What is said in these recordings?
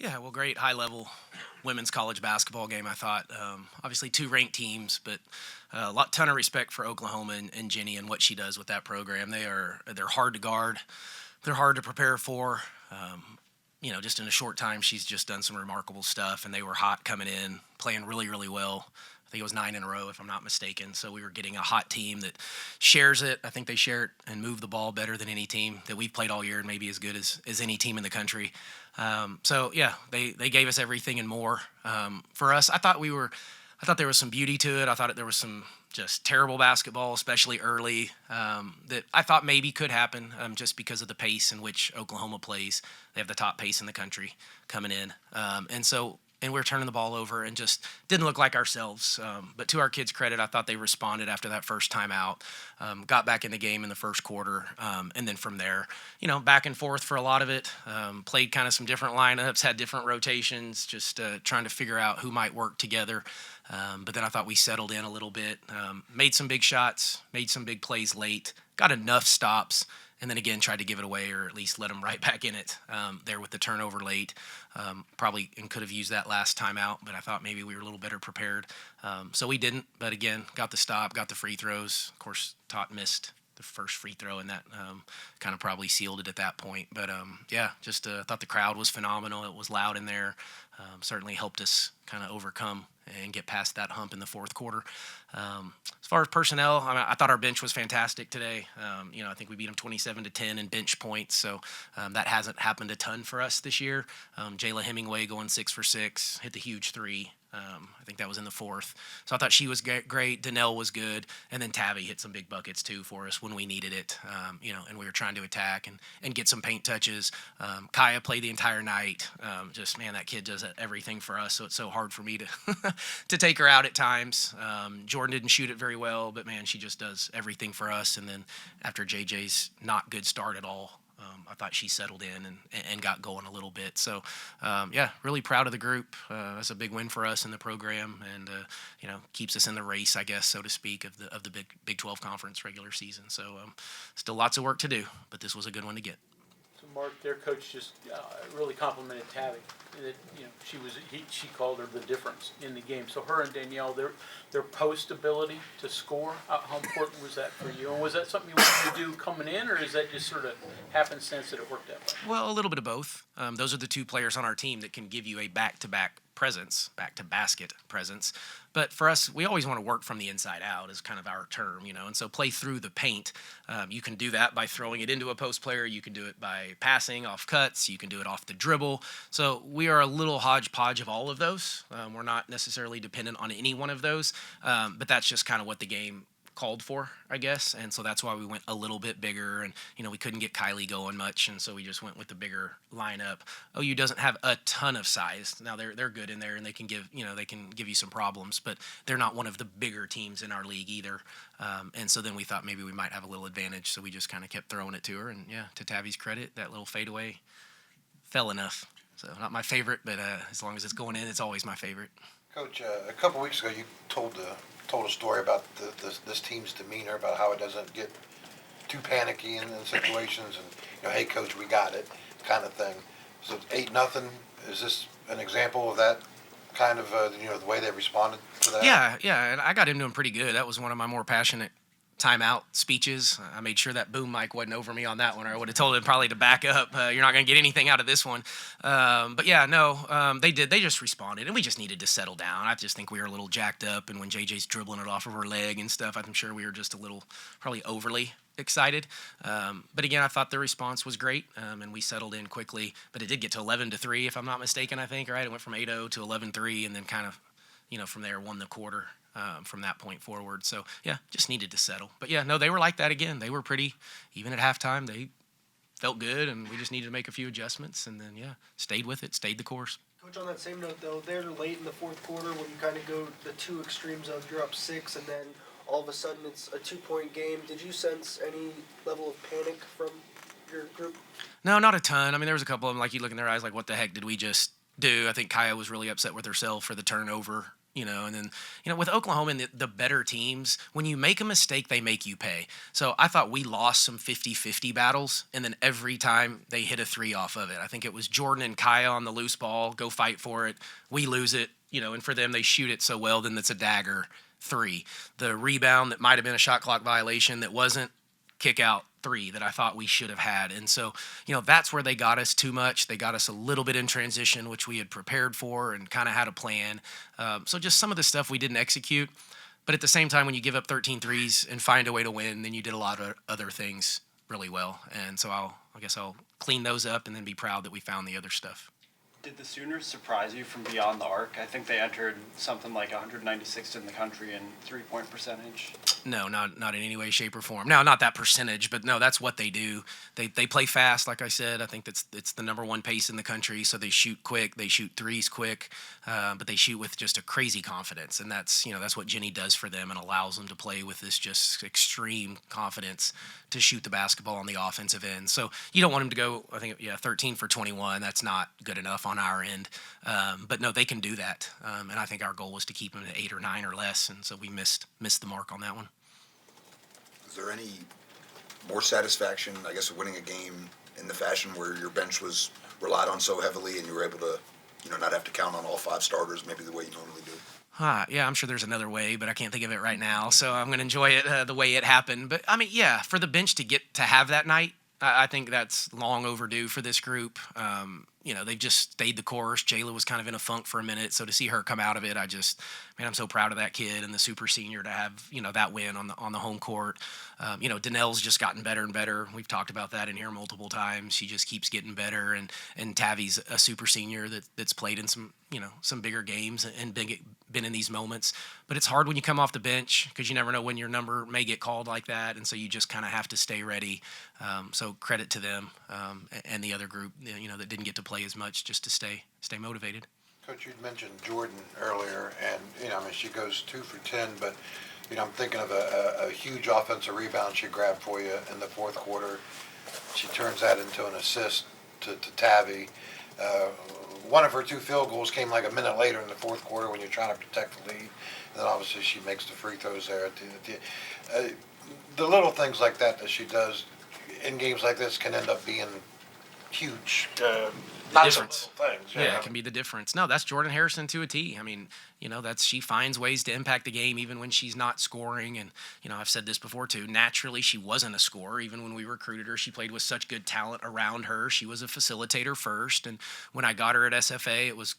Yeah, well, great high-level women's college basketball game, I thought. Obviously, two ranked teams, but a ton of respect for Oklahoma and Jenny and what she does with that program. They're hard to guard. They're hard to prepare for. Just in a short time, she's just done some remarkable stuff, and they were hot coming in, playing really, really well. I think it was 9 in a row, if I'm not mistaken. So we were getting a hot team that shares it. I think they share it and move the ball better than any team that we've played all year, and maybe as good as any team in the country. They gave us everything and more. For us, I thought there was some beauty to it. I thought there was some just terrible basketball, especially early, that I thought maybe could happen just because of the pace in which Oklahoma plays. They have the top pace in the country coming in. And we were turning the ball over and just didn't look like ourselves. But to our kids' credit, I thought they responded after that first time out, got back in the game in the first quarter, and then from there, back and forth for a lot of it. Played kind of some different lineups, had different rotations, just trying to figure out who might work together. But then I thought we settled in a little bit, made some big shots, made some big plays late, got enough stops, and then again tried to give it away or at least let them right back in it there with the turnover late. Probably and could have used that last time out, but I thought maybe we were a little better prepared. So we didn't, but again, got the stop, got the free throws. Of course, Tot missed the first free throw, and that kind of probably sealed it at that point. But just thought the crowd was phenomenal. It was loud in there. Certainly helped us kind of overcome and get past that hump in the fourth quarter. As far as personnel, I thought our bench was fantastic today. I think we beat them 27-10 in bench points, so that hasn't happened a ton for us this year. Jayla Hemingway going 6 for 6, hit the huge three. I think that was in the fourth. So I thought she was great. Danelle was good. And then Tabby hit some big buckets, too, for us when we needed it, and we were trying to attack and get some paint touches. Kaya played the entire night. That kid does everything for us, so it's so hard for me to to take her out at times. Jordan didn't shoot it very well, but, man, she just does everything for us. And then after JJ's not good start at all, I thought she settled in and got going a little bit. So, really proud of the group. That's a big win for us in the program, and keeps us in the race, I guess, so to speak, of the Big 12 conference regular season. So, still lots of work to do, but this was a good one to get. So Mark, their coach just really complimented Tabby. That she called her the difference in the game. So her and Danielle, their post ability to score, how important was that for you? And was that something you wanted to do coming in, or is that just sort of happenstance that it worked out? Well, a little bit of both. Those are the two players on our team that can give you a back-to-back presence, back-to-basket presence. But for us, we always want to work from the inside out is kind of our term, and so play through the paint. You can do that by throwing it into a post player. You can do it by passing off cuts. You can do it off the dribble. So we are a little hodgepodge of all of those. We're not necessarily dependent on any one of those, but that's just kind of what the game called for, I guess, and so that's why we went a little bit bigger, and we couldn't get Kylie going much, and so we just went with the bigger lineup. OU doesn't have a ton of size. Now they're good in there, and they can give you some problems, but they're not one of the bigger teams in our league either. And so then we thought maybe we might have a little advantage, so we just kind of kept throwing it to her, and to Tabby's credit, that little fadeaway fell enough. So not my favorite, but as long as it's going in, it's always my favorite. Coach, a couple weeks ago you told a story about this team's demeanor, about how it doesn't get too panicky in situations, and hey coach, we got it, kind of thing. So 8-0. Is this an example of that kind of the way they responded to that? Yeah, and I got into him pretty good. That was one of my more passionate timeout speeches. I made sure that boom mic wasn't over me on that one, or I would have told him probably to back up. You're not going to get anything out of this one. They did. They just responded, and we just needed to settle down. I just think we were a little jacked up, and when JJ's dribbling it off of her leg and stuff, I'm sure we were just a little probably overly excited. But again, I thought the response was great, and we settled in quickly. But it did get to 11-3, if I'm not mistaken, I think, right? It went from 8-0 to 11-3, and then kind of, from there won the quarter. From that point forward. So, just needed to settle. But, they were like that again. They were pretty, even at halftime, they felt good, and we just needed to make a few adjustments, and then, stayed with it, stayed the course. Coach, on that same note, though, they're late in the fourth quarter when you kind of go the two extremes of you're up 6 and then all of a sudden it's a 2-point game. Did you sense any level of panic from your group? No, not a ton. I mean, there was a couple of them, like you look in their eyes like, what the heck did we just do? I think Kaya was really upset with herself for the turnover And then, with Oklahoma and the better teams, when you make a mistake, they make you pay. So I thought we lost some 50-50 battles, and then every time they hit a three off of it. I think it was Jordan and Kaya on the loose ball, go fight for it. We lose it, and for them, they shoot it so well, then it's a dagger three. The rebound that might have been a shot clock violation that wasn't, kick out three that I thought we should have had. And so, that's where they got us too much. They got us a little bit in transition, which we had prepared for and kind of had a plan. So just some of the stuff we didn't execute. But at the same time, when you give up 13 threes and find a way to win, then you did a lot of other things really well. And so I guess I'll clean those up and then be proud that we found the other stuff. Did the Sooners surprise you from beyond the arc? I think they entered something like 196th in the country in three-point percentage. No, not in any way, shape, or form. Now, not that percentage, but no, that's what they do. They play fast, like I said. I think it's the number one pace in the country, so they shoot quick, they shoot threes quick, but they shoot with just a crazy confidence, and that's what Jenny does for them and allows them to play with this just extreme confidence to shoot the basketball on the offensive end. So you don't want them to go, 13 for 21. That's not good enough on our end. But no, they can do that. And I think our goal was to keep them at 8 or 9 or less, and so we missed the mark on that one. Is there any more satisfaction, I guess, of winning a game in the fashion where your bench was relied on so heavily and you were able to, not have to count on all 5 starters maybe the way you normally do? Yeah, I'm sure there's another way, but I can't think of it right now. So I'm going to enjoy it the way it happened. But, for the bench to have that night, I think that's long overdue for this group. They've just stayed the course. Jayla was kind of in a funk for a minute, so to see her come out of it, I'm so proud of that kid and the super senior to have, that win on the home court. Danelle's just gotten better and better. We've talked about that in here multiple times. She just keeps getting better, and Tavi's a super senior that's played in some bigger games and been in these moments. But it's hard when you come off the bench because you never know when your number may get called like that, and so you just kind of have to stay ready. So credit to them and the other group, that didn't get to play as much, just to stay motivated. Coach, you'd mentioned Jordan earlier, and she goes 2 for 10, but I'm thinking of a huge offensive rebound she grabbed for you in the fourth quarter. She turns that into an assist to Tavi. One of her 2 field goals came like a minute later in the fourth quarter when you're trying to protect the lead. And then obviously she makes the free throws there at the little things like that she does in games like this can end up being huge. Not difference. Things, yeah, it can be the difference. No, that's Jordan Harrison to a T. She finds ways to impact the game even when she's not scoring. And, I've said this before too, naturally she wasn't a scorer. Even when we recruited her, she played with such good talent around her. She was a facilitator first. And when I got her at SFA, it was,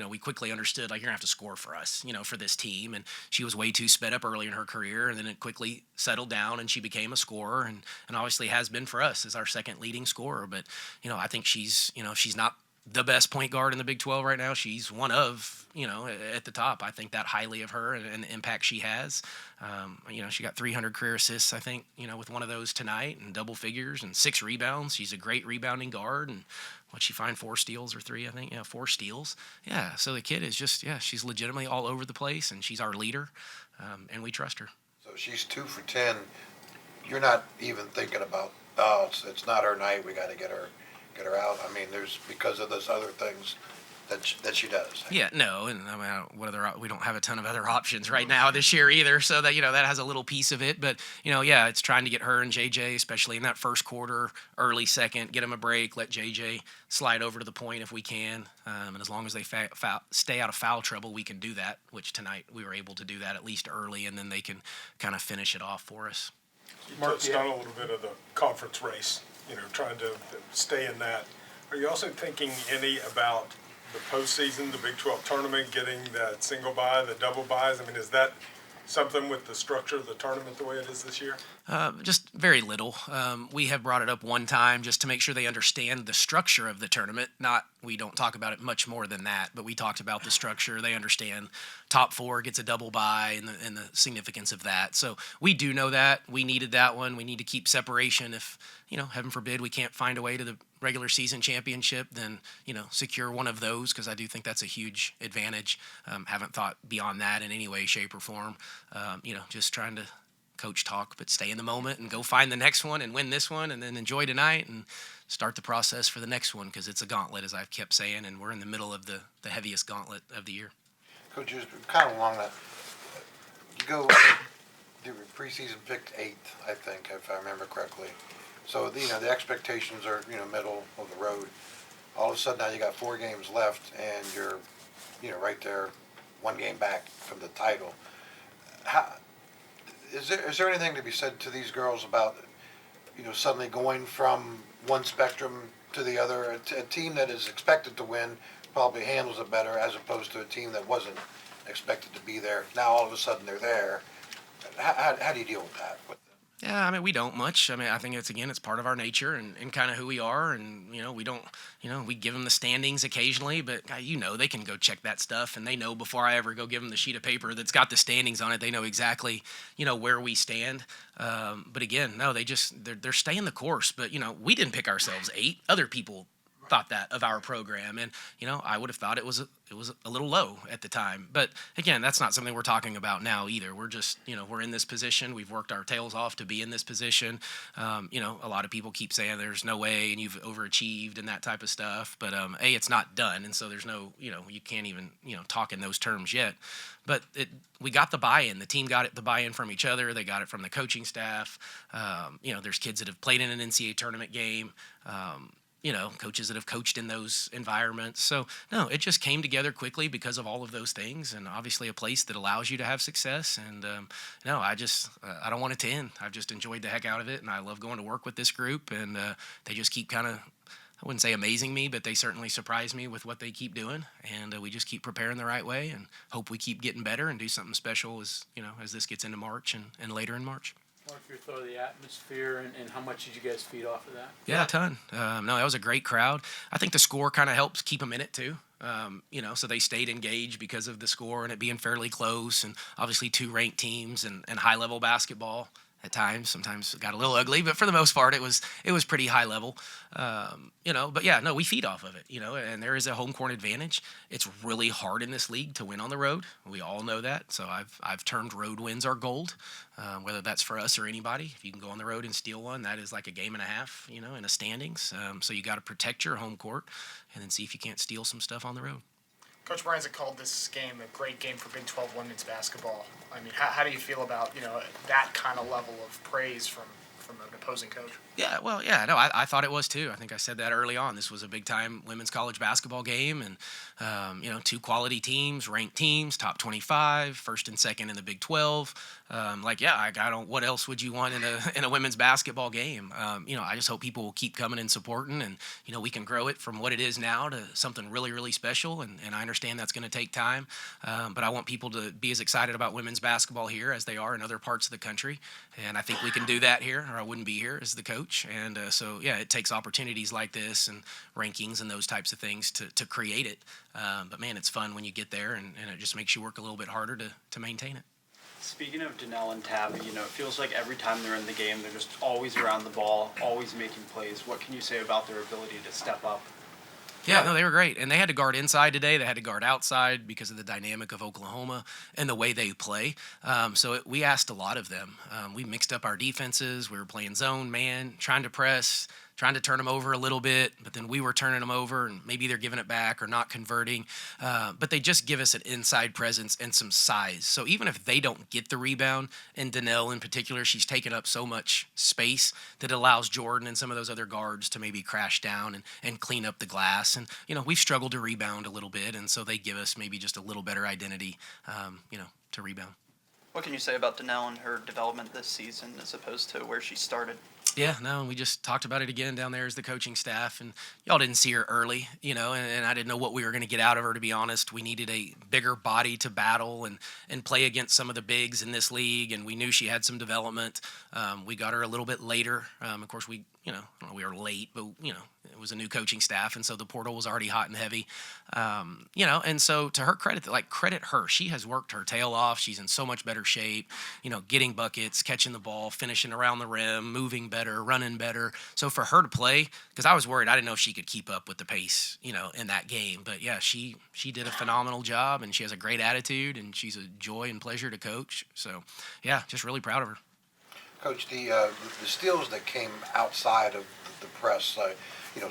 we quickly understood, you're going to have to score for us, for this team. And she was way too sped up early in her career. And then it quickly settled down and she became a scorer and obviously has been for us as our second leading scorer. But, I think she's, she's not the best point guard in the Big 12 right now. She's one of, at the top. I think that highly of her and the impact she has. She got 300 career assists, I think, with one of those tonight and double figures and 6 rebounds. She's a great rebounding guard. And what'd she find, 4 steals or 3, I think? 4 steals. Yeah, so the kid is just, she's legitimately all over the place, and she's our leader, and we trust her. So she's 2 for 10. You're not even thinking about, it's not her night, we got to get her out. There's because of those other things that she does. Yeah, no, and we don't have a ton of other options right now this year either, so that that has a little piece of it. But it's trying to get her and JJ, especially in that first quarter, early second, get them a break, let JJ slide over to the point if we can, and as long as they stay out of foul trouble, we can do that. Which tonight we were able to do that at least early, and then they can kind of finish it off for us. You touched on a little bit of the conference race, trying to stay in that. Are you also thinking any about the postseason, the Big 12 tournament, getting that single bye, the double byes? Is that something with the structure of the tournament the way it is this year? Just very little. We have brought it up one time just to make sure they understand the structure of the tournament. We don't talk about it much more than that, but we talked about the structure. They understand top 4 gets a double bye and the significance of that. So we do know that. We needed that one. We need to keep separation. If, heaven forbid, we can't find a way to the regular season championship, then, secure one of those, because I do think that's a huge advantage. Haven't thought beyond that in any way, shape, or form. Just trying to coach talk, but stay in the moment and go find the next one and win this one and then enjoy tonight and start the process for the next one, because it's a gauntlet, as I've kept saying, and we're in the middle of the heaviest gauntlet of the year. Coach, just kind of along that, you go, the preseason picked 8th, I think, if I remember correctly. So, the expectations are, middle of the road. All of a sudden now you got 4 games left and you're, right there, 1 game back from the title. Is there anything to be said to these girls about, suddenly going from one spectrum to the other? A team that is expected to win probably handles it better as opposed to a team that wasn't expected to be there. Now all of a sudden they're there. How do you deal with that? Yeah, I mean, we don't much. I mean, I think it's part of our nature and kind of who we are. And, we don't, we give them the standings occasionally, but they can go check that stuff. And they know before I ever go give them the sheet of paper that's got the standings on it, they know exactly, where we stand. But again, no, they're staying the course. But, we didn't pick ourselves 8. Other people thought that of our program, and I would have thought it was a little low at the time. But again, that's not something we're talking about now either. We're just we're in this position. We've worked our tails off to be in this position. A lot of people keep saying there's no way and you've overachieved and that type of stuff. But it's not done, and so there's no you can't even talk in those terms yet. But we got the buy-in. The team got the buy-in from each other. They got it from the coaching staff. There's kids that have played in an NCAA tournament game. Coaches that have coached in those environments. So, no, it just came together quickly because of all of those things, and obviously a place that allows you to have success. And, I don't want it to end. I've just enjoyed the heck out of it, and I love going to work with this group, and they just keep kind of, I wouldn't say amazing me, but they certainly surprise me with what they keep doing, and we just keep preparing the right way and hope we keep getting better and do something special as this gets into March and later in March. Mark, your thought of the atmosphere and how much did you guys feed off of that? Yeah, a ton. No, that was a great crowd. I think the score kind of helps keep them in it too. So they stayed engaged because of the score and it being fairly close, and obviously 2 ranked teams and high-level basketball. At times, sometimes it got a little ugly, but for the most part, it was pretty high level. But yeah, no, we feed off of it, and there is a home court advantage. It's really hard in this league to win on the road. We all know that. So I've termed road wins our gold, whether that's for us or anybody. If you can go on the road and steal one, that is like a game and a half, in a standings. So you got to protect your home court and then see if you can't steal some stuff on the road. Coach Bryan's called this game a great game for Big 12 women's basketball. I mean, how do you feel about that kind of level of praise from an opposing coach? Yeah, well, yeah, no, I thought it was too. I think I said that early on. This was a big-time women's college basketball game, and 2 quality teams, ranked teams, top 25, first and second in the Big 12. I don't. What else would you want in a women's basketball game? I just hope people will keep coming and supporting, and we can grow it from what it is now to something really, really special. And I understand that's going to take time, but I want people to be as excited about women's basketball here as they are in other parts of the country, and I think we can do that here, or I wouldn't be here as the coach. And it takes opportunities like this and rankings and those types of things to create it. But man, it's fun when you get there, and it just makes you work a little bit harder to maintain it. Speaking of Danelle and Tabby, it feels like every time they're in the game, they're just always around the ball, always making plays. What can you say about their ability to step up? Yeah, no, they were great. And they had to guard inside today. They had to guard outside because of the dynamic of Oklahoma and the way they play. We asked a lot of them. We mixed up our defenses. We were playing zone, man, trying to press, trying to turn them over a little bit, but then we were turning them over, and maybe they're giving it back or not converting. But they just give us an inside presence and some size. So even if they don't get the rebound, and Danelle in particular, she's taken up so much space that allows Jordan and some of those other guards to maybe crash down and clean up the glass. And, we've struggled to rebound a little bit, and so they give us maybe just a little better identity, to rebound. What can you say about Danelle and her development this season as opposed to where she started? Yeah, no, and we just talked about it again down there as the coaching staff, and y'all didn't see her early, and I didn't know what we were going to get out of her, to be honest. We needed a bigger body to battle and play against some of the bigs in this league, and we knew she had some development. We got her a little bit later. Of course, we were late, but, it was a new coaching staff, and so the portal was already hot and heavy. And so to her credit, credit her. She has worked her tail off. She's in so much better shape, getting buckets, catching the ball, finishing around the rim, moving better, running better. So for her to play, because I was worried, I didn't know if she could keep up with the pace, in that game. But yeah, she did a phenomenal job, and she has a great attitude, and she's a joy and pleasure to coach. So yeah, just really proud of her. Coach, the steals that came outside of the press,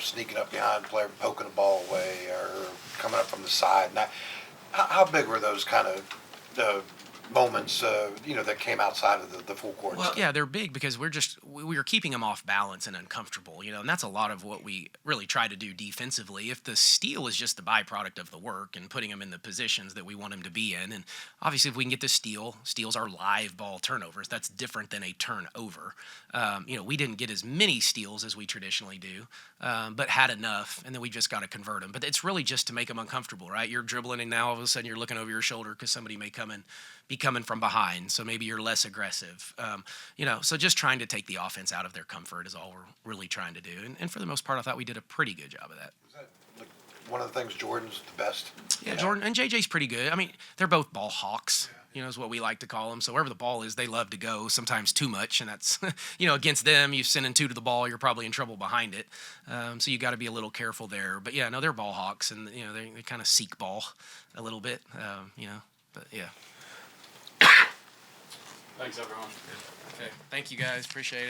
sneaking up behind a player, poking the ball away, or coming up from the side. Now, How big were those kind of moments, that came outside of the full court Well, stuff? yeah, they're big because we were keeping them off balance and uncomfortable, and that's a lot of what we really try to do defensively. If the steal is just the byproduct of the work and putting them in the positions that we want them to be in, and obviously if we can get the steals are live ball turnovers. That's different than a turnover. We didn't get as many steals as we traditionally do, but had enough, and then we just got to convert them. But it's really just to make them uncomfortable, right? You're dribbling, and now all of a sudden you're looking over your shoulder because somebody may be coming from behind, so maybe you're less aggressive. So just trying to take the offense out of their comfort is all we're really trying to do. And for the most part, I thought we did a pretty good job of that. Is that like one of the things Jordan's the best? Yeah, Jordan and JJ's pretty good. I mean, they're both ball hawks, is what we like to call them. So wherever the ball is, they love to go, sometimes too much. And that's, against them, you send in two to the ball, you're probably in trouble behind it. So you got to be a little careful there. But yeah, no, they're ball hawks, and, they kind of seek ball a little bit, but yeah. Thanks, everyone. Okay. Thank you guys. Appreciate it.